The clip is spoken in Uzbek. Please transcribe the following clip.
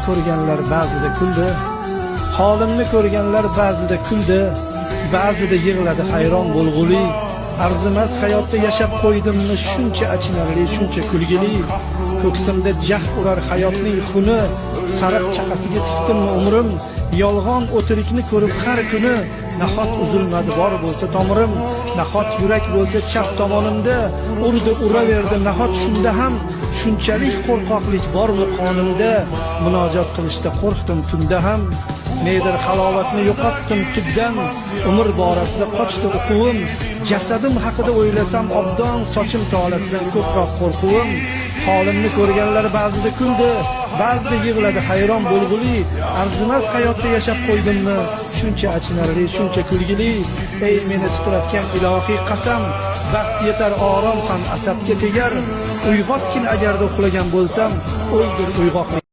ko'rganlar ba'zida kuldi, holimni ko'rganlar ba'zida kuldi, ba'zida yig'ladi hayron bo'lg'uli. Arzimas hayotda yashab qo'ydimmi shuncha achinarli, shuncha kulgili. Ko'ksimda jahd urar hayotning xuni, sariq chaqasiga tikdimmi umrim. Yolg'on o'tirikni ko'rib har kuni, nahot uzilmadi bor bo'lsa tomirim. Nahot yurak bo'lsa chap tomonimda, urdi uraverdi nahot shunda ham. Shunchalik qo'rqoqlik bormi qonimda, munojot qilishda qo'rqdim tunda ham. Nedir halovatni yo'qotdim tubdan, umr borasida qochdi o'quvim. Jasadim haqida o'ylasam obdon, sochim tolasidan ko'proq qo'rquvim. Holimni ko'rganlar ba'zida kuldi, ba'zida yig'ladi hayron bo'lg'uli. Arzimas hayotda yashab qo'ydimmi shuncha achinarli, shuncha kulgili. Ey meni titratgan ilohiy qasam, bas yetar orom ham asabga tegar. Uyg'otgin agarda uxlagan bo'lsam, o'ldir uyg'oqlik.